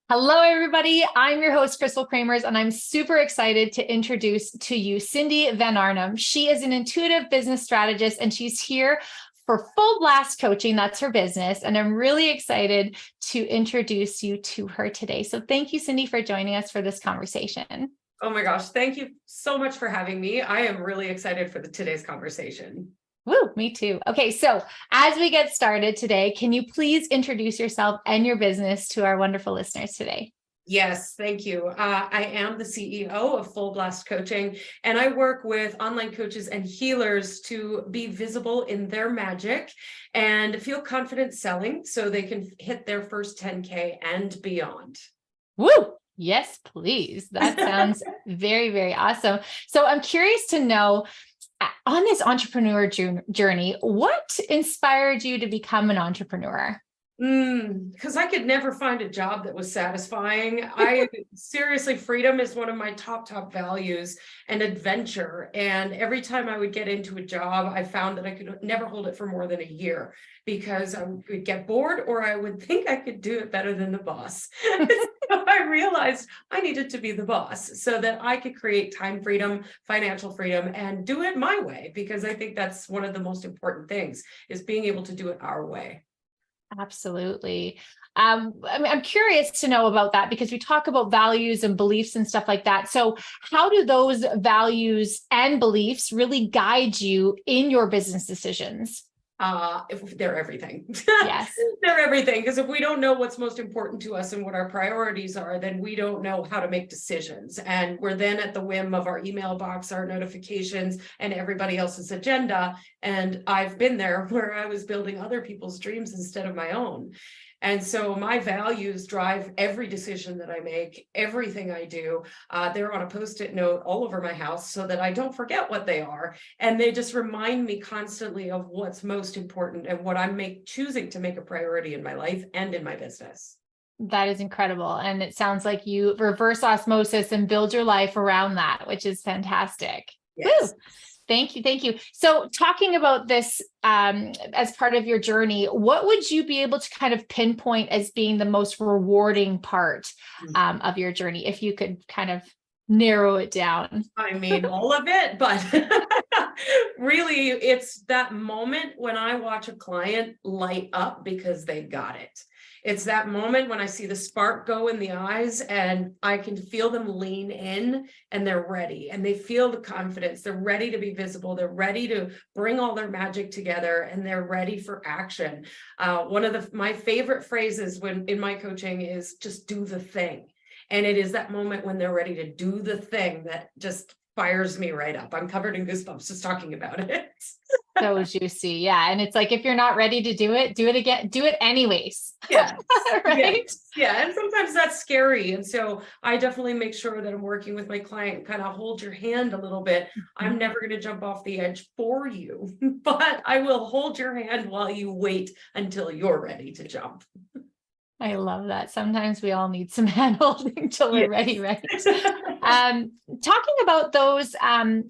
Hello, everybody. I'm your host, Crystal Kramers, and I'm super excited to introduce to you Cindy Van Arnhem. She is an intuitive business strategist, and she's here for Full Blast Coaching. That's her business. And I'm really excited to introduce you to her today. So thank you, Cindy, for joining us for this conversation. Oh my gosh, thank you so much for having me. I am really excited for today's conversation. Woo, me too. Okay, so as we get started today, can you please introduce yourself and your business to our wonderful listeners today? Yes, thank you. I am the CEO of Full Blast Coaching, and I work with online coaches and healers to be visible in their magic and feel confident selling so they can hit their first 10K and beyond. Woo! Yes, please. That sounds very, very awesome. So I'm curious to know, on this entrepreneur journey, what inspired you to become an entrepreneur? Because I could never find a job that was satisfying. Seriously, freedom is one of my top values, and adventure. And every time I would get into a job, I found that I could never hold it for more than a year because I would get bored, or I would think I could do it better than the boss. So I realized I needed to be the boss so that I could create time freedom, financial freedom, and do it my way, because I think that's one of the most important things, is being able to do it our way. Absolutely. I'm curious to know about that, because we talk about values and beliefs and stuff like that. So how do those values and beliefs really guide you in your business decisions? If they're everything. Yes. They're everything. Because if we don't know what's most important to us and what our priorities are, then we don't know how to make decisions. And we're then at the whim of our email box, our notifications, and everybody else's agenda. And I've been there where I was building other people's dreams instead of my own. And so my values drive every decision that I make, everything I do. They're on a Post-it note all over my house so that I don't forget what they are. And they just remind me constantly of what's most important and what I'm choosing to make a priority in my life and in my business. That is incredible. And it sounds like you reverse osmosis and build your life around that, which is fantastic. Yes. Woo! Thank you. Thank you. So talking about this as part of your journey, what would you be able to kind of pinpoint as being the most rewarding part of your journey, if you could kind of narrow it down? I mean, all of it, but really, it's that moment when I watch a client light up because they got it. It's that moment when I see the spark go in the eyes and I can feel them lean in and they're ready, and they feel the confidence. They're ready to be visible. They're ready to bring all their magic together, and they're ready for action. One of my favorite phrases when in my coaching is just do the thing. And it is that moment when they're ready to do the thing that just fires me right up. I'm covered in goosebumps just talking about it. So juicy. Yeah. And it's like, if you're not ready to do it again, do it anyways. Yes. Right. Yes. Yeah. And sometimes that's scary. And so I definitely make sure that I'm working with my client, kind of hold your hand a little bit. I'm never going to jump off the edge for you, but I will hold your hand while you wait until you're ready to jump. I love that. Sometimes we all need some hand holding till we're ready, right? Talking about those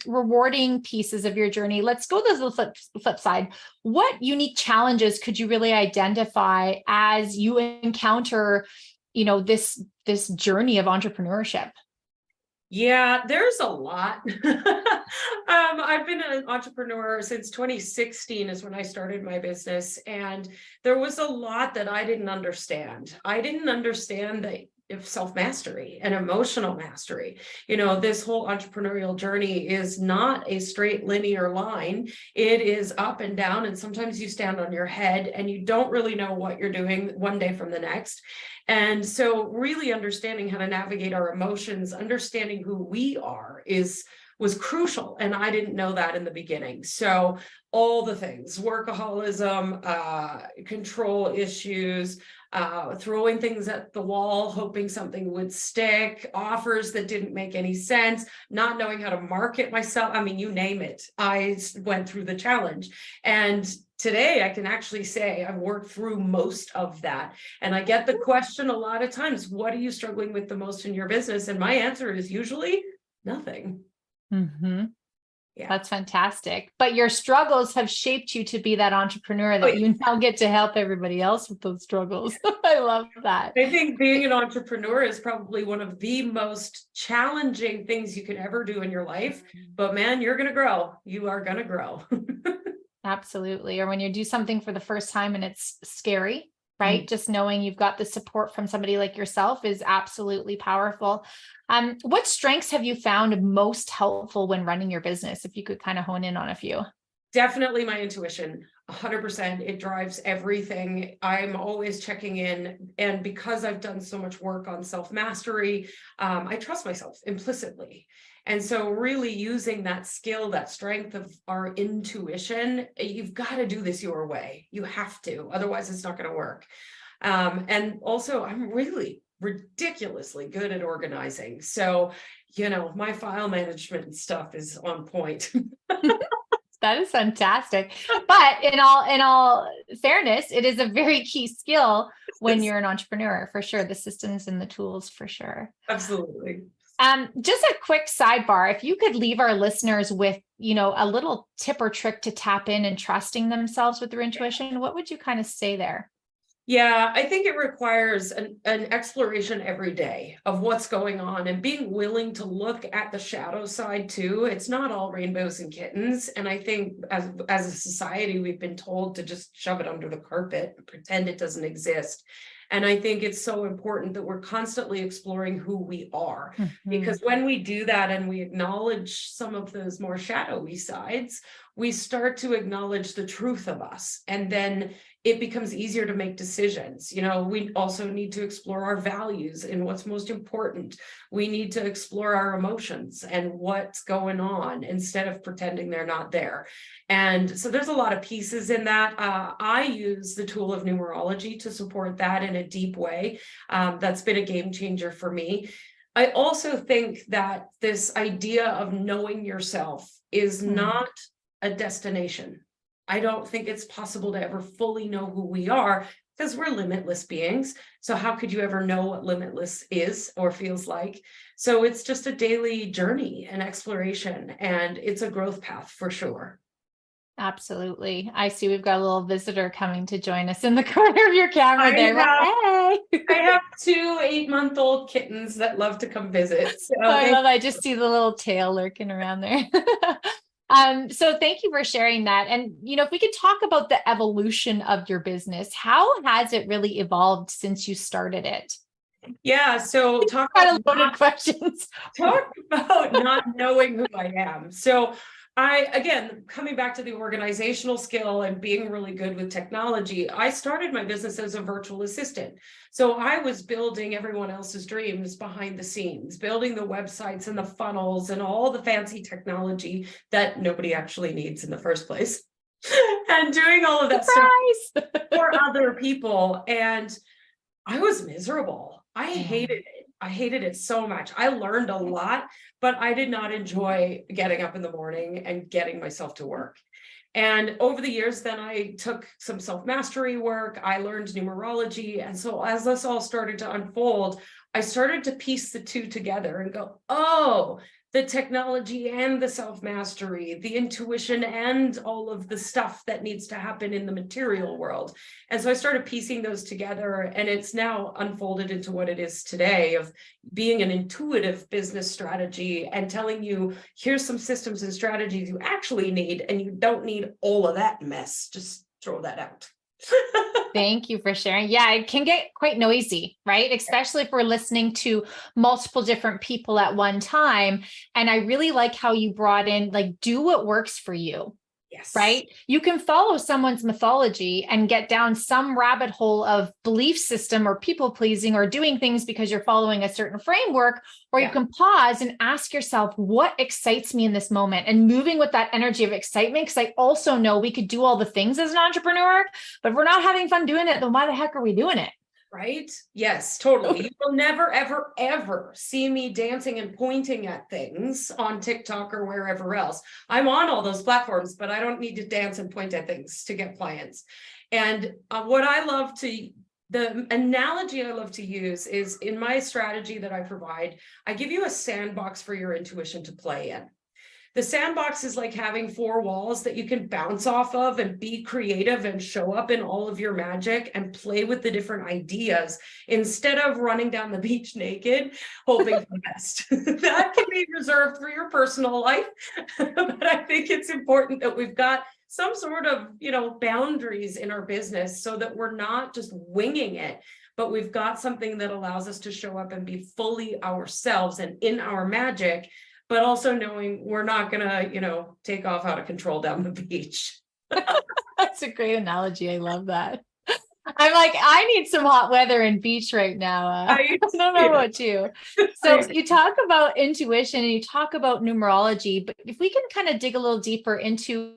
rewarding pieces of your journey, let's go to the flip side. What unique challenges could you really identify as you encounter, this journey of entrepreneurship? Yeah, there's a lot. I've been an entrepreneur since 2016 is when I started my business. And there was a lot that I didn't understand. I didn't understand of self-mastery and emotional mastery. This whole entrepreneurial journey is not a straight linear line. It is up and down. And sometimes you stand on your head and you don't really know what you're doing one day from the next. And so really understanding how to navigate our emotions, understanding who we are was crucial. And I didn't know that in the beginning. So all the things, workaholism, control issues, throwing things at the wall, hoping something would stick, offers that didn't make any sense, not knowing how to market myself. I mean, you name it. I went through the challenge. And today I can actually say I've worked through most of that. And I get the question a lot of times, what are you struggling with the most in your business? And my answer is usually nothing. Mm-hmm. Yeah. That's fantastic. But your struggles have shaped you to be that entrepreneur that you now get to help everybody else with those struggles. I love that. I think being an entrepreneur is probably one of the most challenging things you can ever do in your life. But man, you're going to grow. You are going to grow. Absolutely. Or when you do something for the first time and it's scary, right? Just knowing you've got the support from somebody like yourself is absolutely powerful. What strengths have you found most helpful when running your business? If you could kind of hone in on a few. Definitely my intuition, 100%. It drives everything. I'm always checking in. And because I've done so much work on self-mastery, I trust myself implicitly. And so really using that skill, that strength of our intuition, you've got to do this your way. You have to, otherwise it's not going to work. And also I'm really ridiculously good at organizing. So, my file management stuff is on point. That is fantastic. But in all fairness, it is a very key skill when you're an entrepreneur, for sure. The systems and the tools, for sure. Absolutely. Just a quick sidebar. If you could leave our listeners with, a little tip or trick to tap in and trusting themselves with their intuition, what would you kind of say there? Yeah, I think it requires an exploration every day of what's going on and being willing to look at the shadow side too. It's not all rainbows and kittens. And I think as a society, we've been told to just shove it under the carpet and pretend it doesn't exist. And I think it's so important that we're constantly exploring who we are, because when we do that and we acknowledge some of those more shadowy sides, we start to acknowledge the truth of us. And then it becomes easier to make decisions. We also need to explore our values and what's most important. We need to explore our emotions and what's going on instead of pretending they're not there. And so there's a lot of pieces in that. I use the tool of numerology to support that in a deep way. That's been a game changer for me. I also think that this idea of knowing yourself is not a destination. I don't think it's possible to ever fully know who we are because we're limitless beings. So how could you ever know what limitless is or feels like? So it's just a daily journey and exploration, and it's a growth path for sure. Absolutely. I see we've got a little visitor coming to join us in the corner of your camera there. I have 2 8-month-old kittens that love to come visit. So I just see the little tail lurking around there. So thank you for sharing that. And, if we could talk about the evolution of your business, how has it really evolved since you started it? Yeah. So talk about loaded questions. Talk about not knowing who I am. So again, coming back to the organizational skill and being really good with technology, I started my business as a virtual assistant. So I was building everyone else's dreams behind the scenes, building the websites and the funnels and all the fancy technology that nobody actually needs in the first place. And doing all of that stuff for other people. And I was miserable. I hated it. I hated it so much. I learned a lot, but I did not enjoy getting up in the morning and getting myself to work. And over the years, then I took some self-mastery work. I learned numerology. And so as this all started to unfold, I started to piece the two together and go, oh, the technology and the self-mastery, the intuition and all of the stuff that needs to happen in the material world. And so I started piecing those together, and it's now unfolded into what it is today of being an intuitive business strategy and telling you, here's some systems and strategies you actually need, and you don't need all of that mess. Just throw that out. Thank you for sharing. Yeah, it can get quite noisy, right? Especially if we're listening to multiple different people at one time. And I really like how you brought in, do what works for you. Yes. Right? You can follow someone's mythology and get down some rabbit hole of belief system or people pleasing or doing things because you're following a certain framework, or you can pause and ask yourself, what excites me in this moment? And moving with that energy of excitement, because I also know we could do all the things as an entrepreneur, but if we're not having fun doing it, then why the heck are we doing it? Right? Yes, totally. You will never, ever, ever see me dancing and pointing at things on TikTok or wherever else. I'm on all those platforms, but I don't need to dance and point at things to get clients. And the analogy I love to use is in my strategy that I provide, I give you a sandbox for your intuition to play in. The sandbox is like having four walls that you can bounce off of and be creative and show up in all of your magic and play with the different ideas instead of running down the beach naked, hoping for the best. That can be reserved for your personal life. But I think it's important that we've got some sort of, boundaries in our business so that we're not just winging it, but we've got something that allows us to show up and be fully ourselves and in our magic, but also knowing we're not gonna, take off out of control down the beach. That's a great analogy. I love that. I'm like, I need some hot weather and beach right now. I don't know about you. So you talk about intuition and you talk about numerology, but if we can kind of dig a little deeper into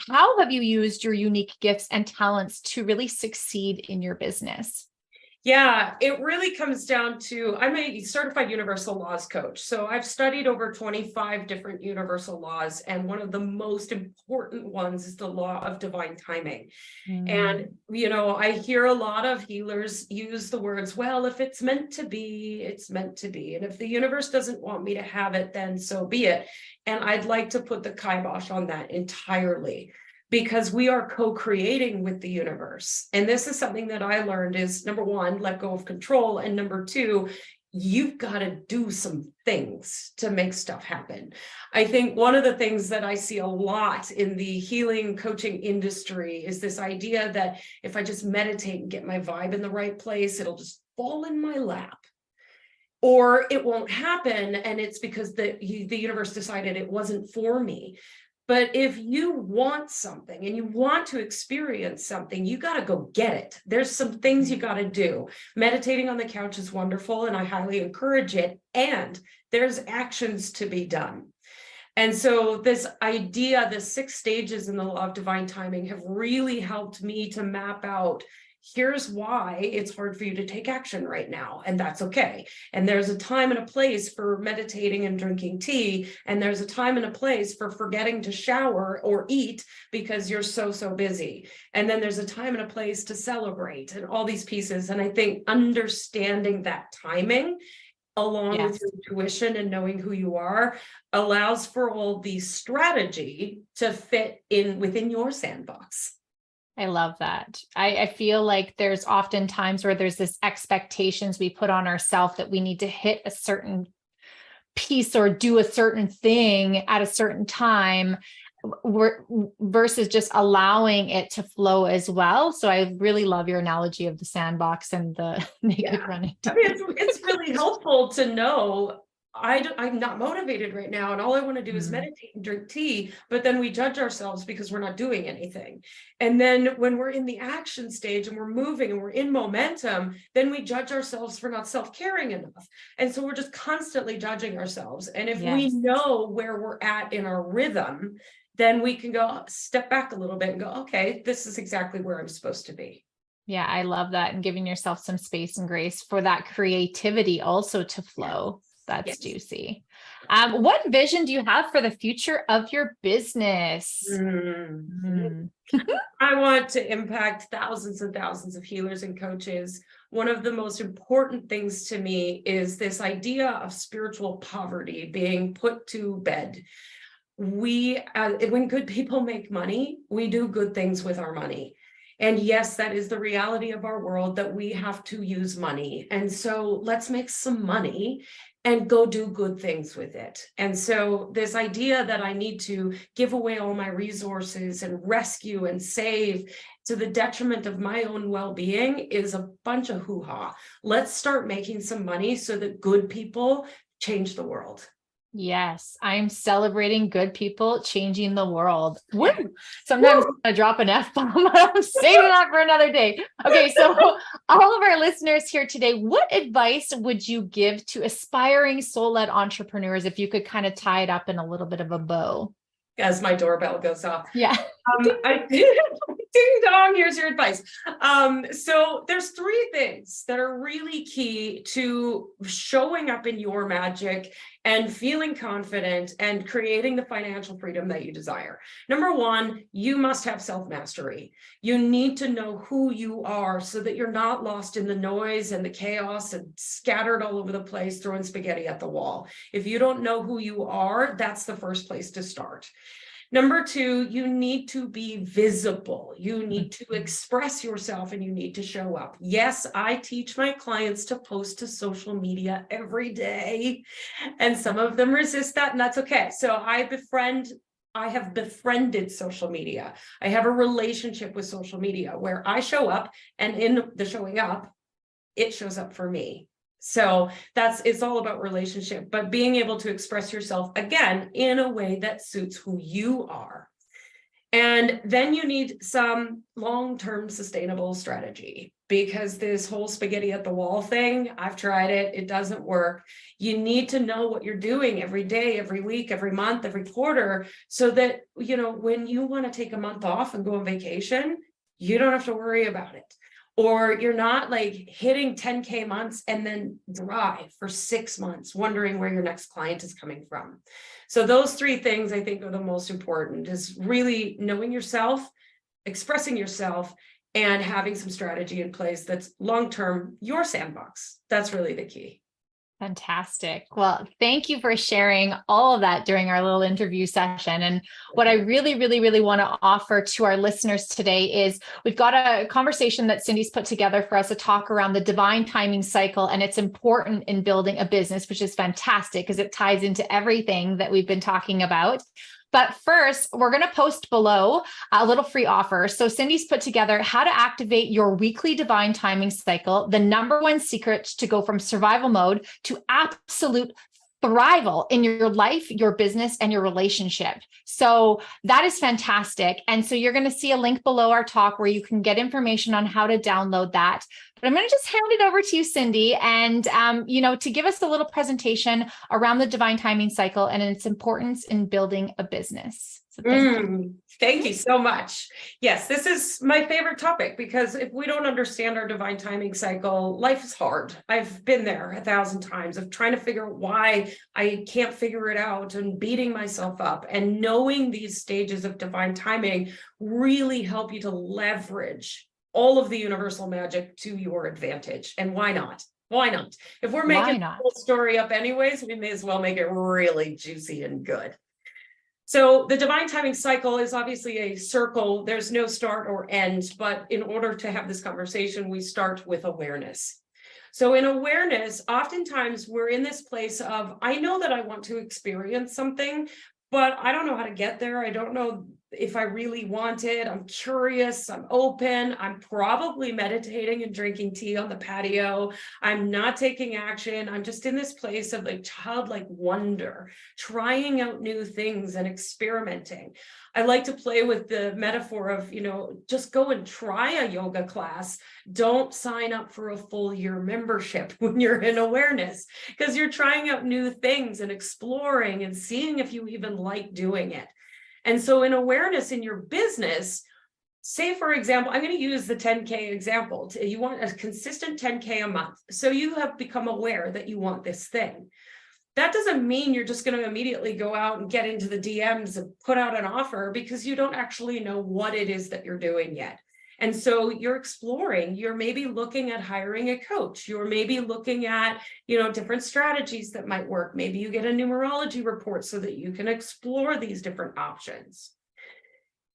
how have you used your unique gifts and talents to really succeed in your business? Yeah, it really comes down to, I'm a certified universal laws coach. So I've studied over 25 different universal laws. And one of the most important ones is the law of divine timing. And, I hear a lot of healers use the words, well, if it's meant to be, it's meant to be. And if the universe doesn't want me to have it, then so be it. And I'd like to put the kibosh on that entirely, because we are co-creating with the universe. And this is something that I learned is, number one, let go of control. And number two, you've got to do some things to make stuff happen. I think one of the things that I see a lot in the healing coaching industry is this idea that if I just meditate and get my vibe in the right place, it'll just fall in my lap. Or it won't happen. And it's because the universe decided it wasn't for me. But if you want something and you want to experience something, you got to go get it. There's some things you got to do. Meditating on the couch is wonderful, and I highly encourage it. And there's actions to be done. And so this idea, the 6 stages in the law of divine timing have really helped me to map out, here's why it's hard for you to take action right now, and that's okay. And there's a time and a place for meditating and drinking tea, and there's a time and a place for forgetting to shower or eat because you're so busy. And then there's a time and a place to celebrate and all these pieces. And I think understanding that timing along with your intuition and knowing who you are allows for all the strategy to fit in within your sandbox. I love that. I feel like there's often times where there's this expectations we put on ourselves that we need to hit a certain piece or do a certain thing at a certain time versus just allowing it to flow as well. So I really love your analogy of the sandbox and the naked running. I mean, it's really helpful to know I'm not motivated right now, and all I want to do is meditate and drink tea, but then we judge ourselves because we're not doing anything. And then when we're in the action stage and we're moving and we're in momentum, then we judge ourselves for not self-caring enough. And so we're just constantly judging ourselves. And if we know where we're at in our rhythm, then we can go step back a little bit and go, okay, this is exactly where I'm supposed to be. Yeah, I love that. And giving yourself some space and grace for that creativity also to flow. That's juicy. What vision do you have for the future of your business? I want to impact thousands and thousands of healers and coaches. One of the most important things to me is this idea of spiritual poverty being put to bed. When good people make money, we do good things with our money. And yes, that is the reality of our world, that we have to use money. And so let's make some money and go do good things with it. And so this idea that I need to give away all my resources and rescue and save to the detriment of my own well-being is a bunch of hoo-ha. Let's start making some money so that good people change the world. Yes, I'm celebrating good people changing the world. Woo! Sometimes I drop an F-bomb. I'm saving that for another day. Okay, so all of our listeners here today, what advice would you give to aspiring soul-led entrepreneurs if you could kind of tie it up in a little bit of a bow? As my doorbell goes off. Yeah. Ding dong, here's your advice. So there's three things that are really key to showing up in your magic and feeling confident and creating the financial freedom that you desire. Number one, you must have self-mastery. You need to know who you are so that you're not lost in the noise and the chaos and scattered all over the place, throwing spaghetti at the wall. If you don't know who you are, that's the first place to start. Number two, you need to be visible. You need to express yourself and you need to show up. Yes, I teach my clients to post to social media every day, and some of them resist that, and that's okay. So I have befriended social media. I have a relationship with social media where I show up, and in the showing up, it shows up for me. So it's all about relationship, but being able to express yourself again in a way that suits who you are. And then you need some long-term sustainable strategy, because this whole spaghetti at the wall thing, I've tried it. It doesn't work. You need to know what you're doing every day, every week, every month, every quarter, so that, when you want to take a month off and go on vacation, you don't have to worry about it. Or you're not like hitting 10K months and then dry for 6 months, wondering where your next client is coming from. So those three things I think are the most important, is really knowing yourself, expressing yourself, and having some strategy in place that's long-term, your sandbox. That's really the key. Fantastic. Well, thank you for sharing all of that during our little interview session. And what I really, really, really want to offer to our listeners today is we've got a conversation that Cindy's put together for us to talk around the divine timing cycle. And it's important in building a business, which is fantastic because it ties into everything that we've been talking about. But first, we're going to post below a little free offer. So Cindy's put together how to activate your weekly divine timing cycle, the #1 secret to go from survival mode to absolute thrival in your life, your business, and your relationship. So that is fantastic. And so you're going to see a link below our talk where you can get information on how to download that. But I'm going to just hand it over to you, Cindy, and to give us a little presentation around the divine timing cycle and its importance in building a business. So thank you so much. Yes, this is my favorite topic, because if we don't understand our divine timing cycle, life is hard. I've been there 1,000 times of trying to figure out why I can't figure it out and beating myself up. And knowing these stages of divine timing really help you to leverage all of the universal magic to your advantage. And why not? Why not? If we're making the whole story up anyways, we may as well make it really juicy and good. So the divine timing cycle is obviously a circle. There's no start or end, but in order to have this conversation, we start with awareness. So in awareness, oftentimes we're in this place of, I know that I want to experience something, but I don't know how to get there. I don't know if I really want it. I'm curious, I'm open, I'm probably meditating and drinking tea on the patio. I'm not taking action. I'm just in this place of like childlike wonder, trying out new things and experimenting. I like to play with the metaphor of, just go and try a yoga class. Don't sign up for a full year membership when you're in awareness, because you're trying out new things and exploring and seeing if you even like doing it. And so in awareness in your business, say, for example, I'm going to use the 10K example. You want a consistent 10K a month. So you have become aware that you want this thing. That doesn't mean you're just going to immediately go out and get into the DMs and put out an offer, because you don't actually know what it is that you're doing yet. And so you're exploring, you're maybe looking at hiring a coach. You're maybe looking at, different strategies that might work. Maybe you get a numerology report so that you can explore these different options.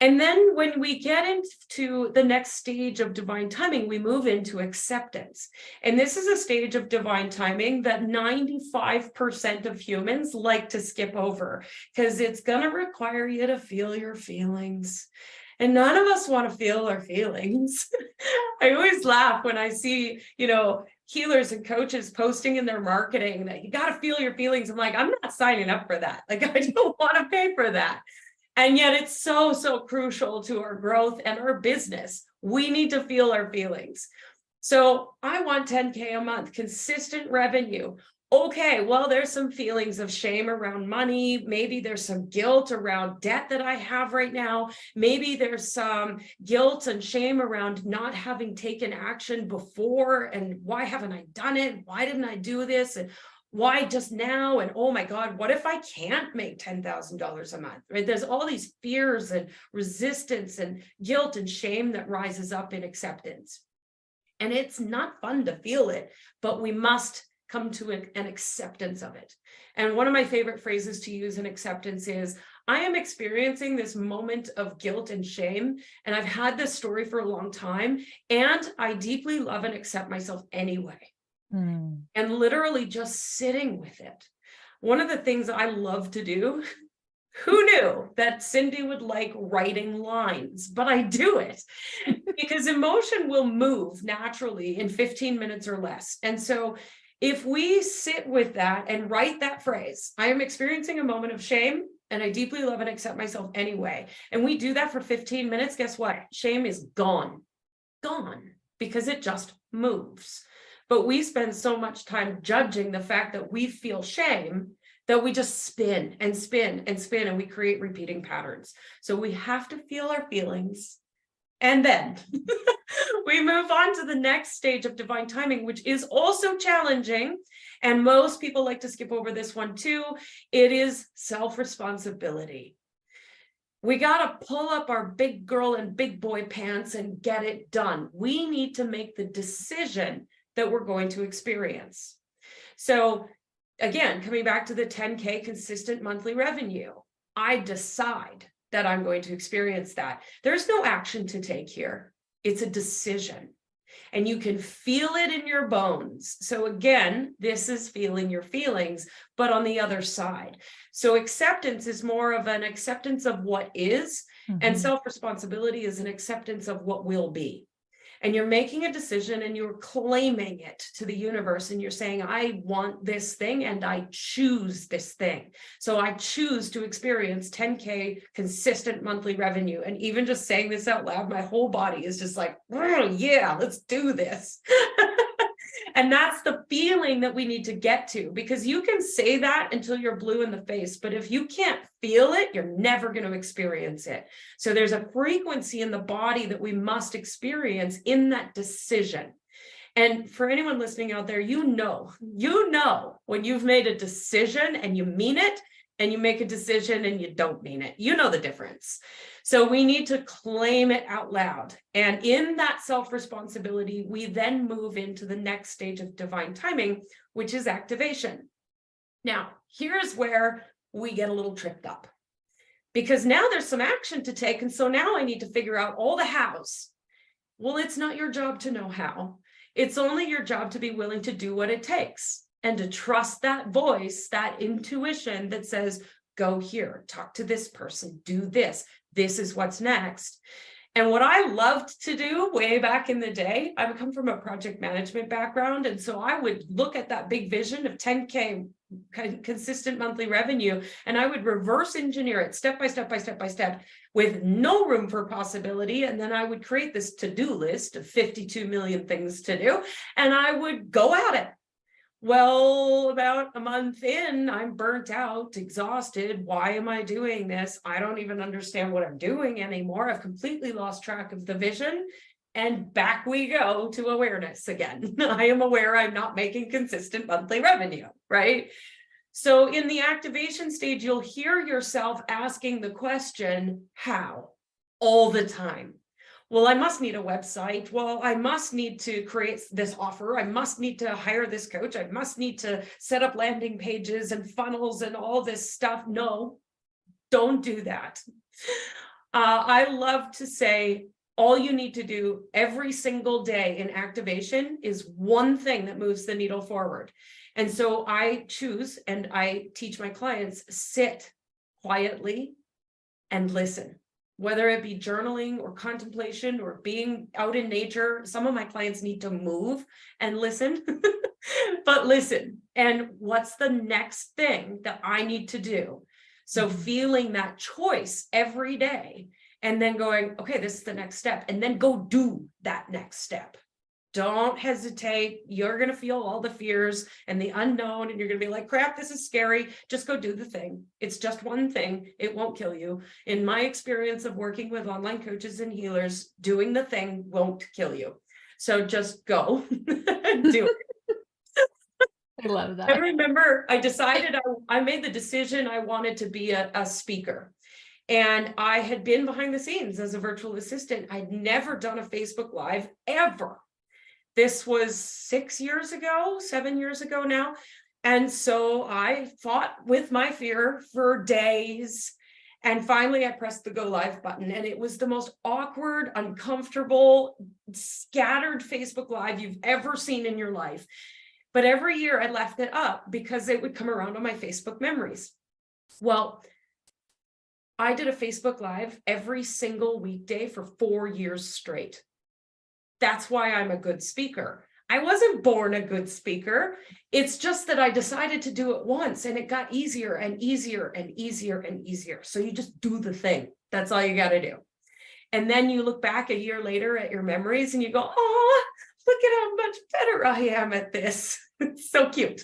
And then when we get into the next stage of divine timing, we move into acceptance. And this is a stage of divine timing that 95% of humans like to skip over, because it's going to require you to feel your feelings. And none of us want to feel our feelings. I always laugh when I see, healers and coaches posting in their marketing that you got to feel your feelings. I'm like, I'm not signing up for that. Like, I don't want to pay for that. And yet it's so, so crucial to our growth and our business. We need to feel our feelings. So I want 10K a month, consistent revenue. okay, well, there's some feelings of shame around money. Maybe there's some guilt around debt that I have right now. Maybe there's some guilt and shame around not having taken action before. And why haven't I done it? Why didn't I do this? And why just now? And oh my God, what if I can't make $10,000 a month? Right? There's all these fears and resistance and guilt and shame that rises up in acceptance. And it's not fun to feel it, but we must come to an acceptance of it. And one of my favorite phrases to use in acceptance is, I am experiencing this moment of guilt and shame, and I've had this story for a long time, and I deeply love and accept myself anyway. And literally just sitting with it. One of the things I love to do, who knew that Cindy would like writing lines, but I do it because emotion will move naturally in 15 minutes or less. And so if we sit with that and write that phrase, I am experiencing a moment of shame and I deeply love and accept myself anyway. And we do that for 15 minutes, guess what? Shame is gone, because it just moves. But we spend so much time judging the fact that we feel shame that we just spin and spin and spin, and we create repeating patterns. So we have to feel our feelings, and then we move on to the next stage of divine timing, which is also challenging. And most people like to skip over this one too. It is self-responsibility. We got to pull up our big girl and big boy pants and get it done. We need to make the decision that we're going to experience. So again, coming back to the 10K consistent monthly revenue, I decide that I'm going to experience that. There's no action to take here. It's a decision. And you can feel it in your bones. So again, this is feeling your feelings, but on the other side. So acceptance is more of an acceptance of what is, and self-responsibility is an acceptance of what will be. And you're making a decision and you're claiming it to the universe, and you're saying, I want this thing and I choose this thing. So I choose to experience 10K consistent monthly revenue. And even just saying this out loud, my whole body is just like, yeah, let's do this. And that's the feeling that we need to get to, because you can say that until you're blue in the face, but if you can't feel it, you're never going to experience it. So there's a frequency in the body that we must experience in that decision. And for anyone listening out there, you know when you've made a decision and you mean it, and you make a decision and you don't mean it. You know the difference. So we need to claim it out loud. And in that self-responsibility, we then move into the next stage of divine timing, which is activation. Now, here's where we get a little tripped up, because now there's some action to take. And so now I need to figure out all the hows. Well, it's not your job to know how. It's only your job to be willing to do what it takes. And to trust that voice, that intuition that says, go here, talk to this person, do this. This is what's next. And what I loved to do way back in the day, I would come from a project management background. And so I would look at that big vision of 10K consistent monthly revenue, and I would reverse engineer it step by step by step by step with no room for possibility. And then I would create this to-do list of 52 million things to do, and I would go at it. Well, about a month in, I'm burnt out, exhausted. Why am I doing this? I don't even understand what I'm doing anymore. I've completely lost track of the vision. And back we go to awareness again. I am aware I'm not making consistent monthly revenue, right? So in the activation stage, you'll hear yourself asking the question, how? All the time. Well, I must need a website. Well, I must need to create this offer. I must need to hire this coach. I must need to set up landing pages and funnels and all this stuff. No, don't do that. I love to say, all you need to do every single day in activation is one thing that moves the needle forward. And so I choose, and I teach my clients, sit quietly and listen. Whether it be journaling or contemplation or being out in nature. Some of my clients need to move and listen, but listen. And what's the next thing that I need to do? So feeling that choice every day, and then going, okay, this is the next step, and then go do that next step. Don't hesitate. You're going to feel all the fears and the unknown, and you're going to be like, crap, this is scary. Just go do the thing. It's just one thing. It won't kill you. In my experience of working with online coaches and healers, doing the thing won't kill you. So just go do it. I love that. I remember I decided I made the decision I wanted to be a speaker. And I had been behind the scenes as a virtual assistant. I'd never done a Facebook Live ever. This was 7 years ago now. And so I fought with my fear for days. And finally, I pressed the go live button. And it was the most awkward, uncomfortable, scattered Facebook Live you've ever seen in your life. But every year I left it up because it would come around on my Facebook memories. Well, I did a Facebook Live every single weekday for 4 years straight. That's why I'm a good speaker. I wasn't born a good speaker. It's just that I decided to do it once, and it got easier and easier and easier and easier. So you just do the thing. That's all you got to do. And then you look back a year later at your memories and you go, oh, look at how much better I am at this. It's so cute.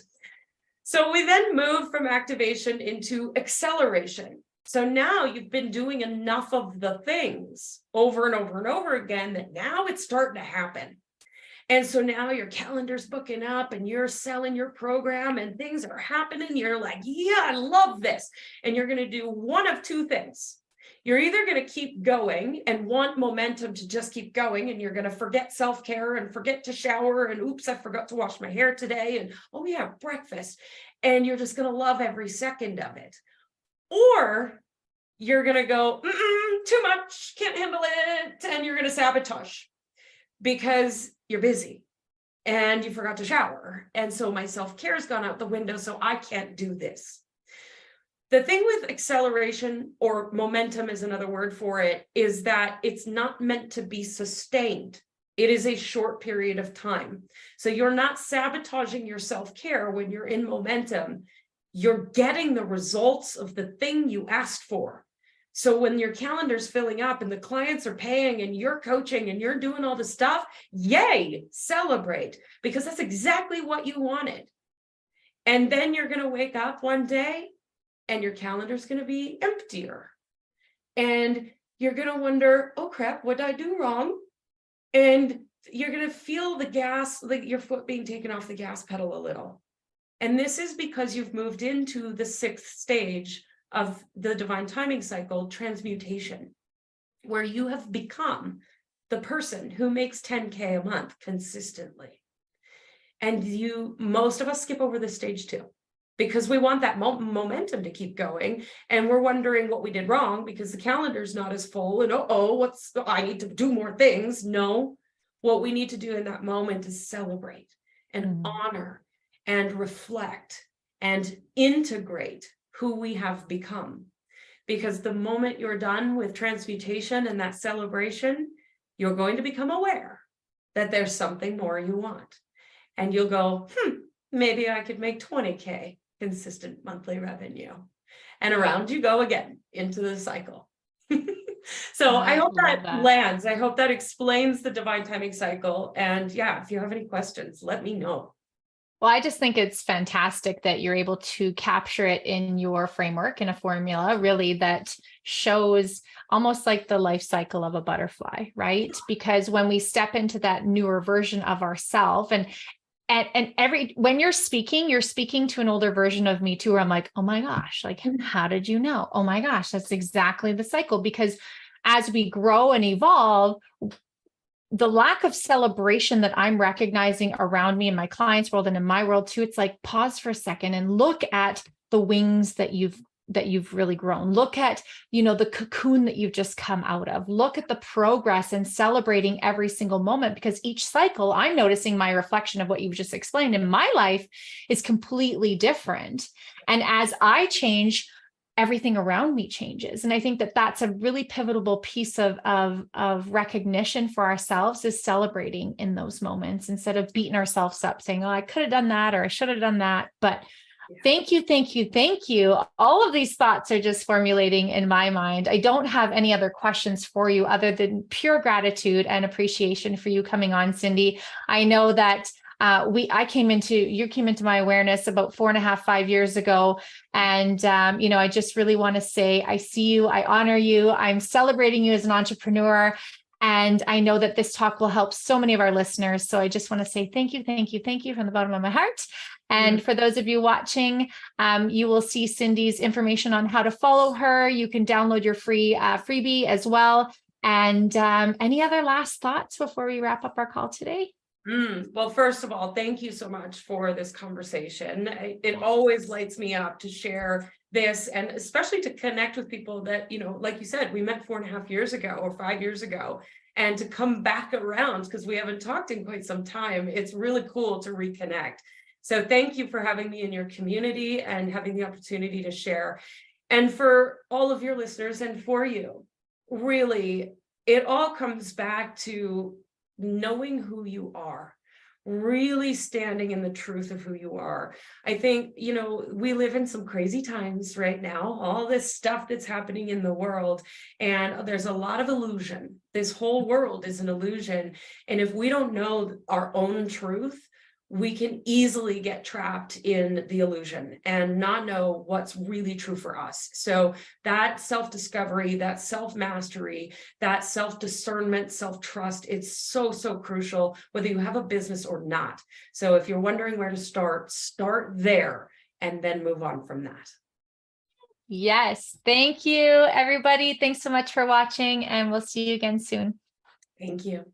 So we then move from activation into acceleration. So now you've been doing enough of the things over and over and over again that now it's starting to happen. And so now your calendar's booking up and you're selling your program and things are happening. You're like, yeah, I love this. And you're going to do one of two things. You're either going to keep going and want momentum to just keep going, and you're going to forget self-care and forget to shower and oops, I forgot to wash my hair today. And oh yeah, breakfast. And you're just going to love every second of it. Or you're going to go, too much, can't handle it. And you're going to sabotage because you're busy and you forgot to shower. And so my self-care has gone out the window, so I can't do this. The thing with acceleration, or momentum is another word for it, is that it's not meant to be sustained. It is a short period of time. So you're not sabotaging your self-care when you're in momentum. You're getting the results of the thing you asked for. So when your calendar's filling up and the clients are paying and you're coaching and you're doing all the stuff, yay, celebrate, because that's exactly what you wanted. And then you're going to wake up one day and your calendar's going to be emptier. And you're going to wonder, oh crap, what did I do wrong? And you're going to feel the gas, like your foot being taken off the gas pedal a little. And this is because you've moved into the 6th stage of the divine timing cycle, transmutation, where you have become the person who makes 10K a month consistently. And most of us skip over this stage too, because we want that momentum to keep going. And we're wondering what we did wrong because the calendar's not as full. And I need to do more things. No, what we need to do in that moment is celebrate and honor and reflect and integrate who we have become. Because the moment you're done with transmutation and that celebration, you're going to become aware that there's something more you want. And you'll go, maybe I could make 20K consistent monthly revenue. And around you go again into the cycle. So I hope that lands. I hope that explains the divine timing cycle. And yeah, if you have any questions, let me know. Well, I just think it's fantastic that you're able to capture it in your framework, in a formula, really, that shows almost like the life cycle of a butterfly, right? Because when we step into that newer version of ourselves, and when you're speaking to an older version of me too, where I'm like, oh my gosh, like, how did you know? Oh my gosh, that's exactly the cycle. Because as we grow and evolve, the lack of celebration that I'm recognizing around me in my clients' world and in my world too, it's like, pause for a second and look at the wings that you've really grown. Look at, the cocoon that you've just come out of. Look at the progress and celebrating every single moment, because each cycle, I'm noticing my reflection of what you've just explained in my life is completely different. And as I change, everything around me changes. And I think that that's a really pivotal piece of recognition for ourselves, is celebrating in those moments instead of beating ourselves up saying, oh, I could have done that, or I should have done that. But Thank you, thank you, thank you. All of these thoughts are just formulating in my mind. I don't have any other questions for you other than pure gratitude and appreciation for you coming on, Cindy. I know that you came into my awareness about 4.5, 5 years ago. And, I just really want to say, I see you, I honor you, I'm celebrating you as an entrepreneur. And I know that this talk will help so many of our listeners. So I just want to say thank you, thank you, thank you from the bottom of my heart. And for those of you watching, you will see Cindy's information on how to follow her. You can download your free freebie as well. And any other last thoughts before we wrap up our call today? Well, first of all, thank you so much for this conversation. It always lights me up to share this, and especially to connect with people that, like you said, we met 4.5 years ago or 5 years ago, and to come back around because we haven't talked in quite some time. It's really cool to reconnect. So thank you for having me in your community and having the opportunity to share. And for all of your listeners and for you, really, it all comes back to knowing who you are, really standing in the truth of who you are. I think, we live in some crazy times right now, all this stuff that's happening in the world, and there's a lot of illusion. This whole world is an illusion. And if we don't know our own truth, we can easily get trapped in the illusion and not know what's really true for us. So that self-discovery, that self-mastery, that self-discernment, self-trust, it's so, so crucial, whether you have a business or not. So if you're wondering where to start there and then move on from that. Yes. Thank you, everybody. Thanks so much for watching, and we'll see you again soon. Thank you.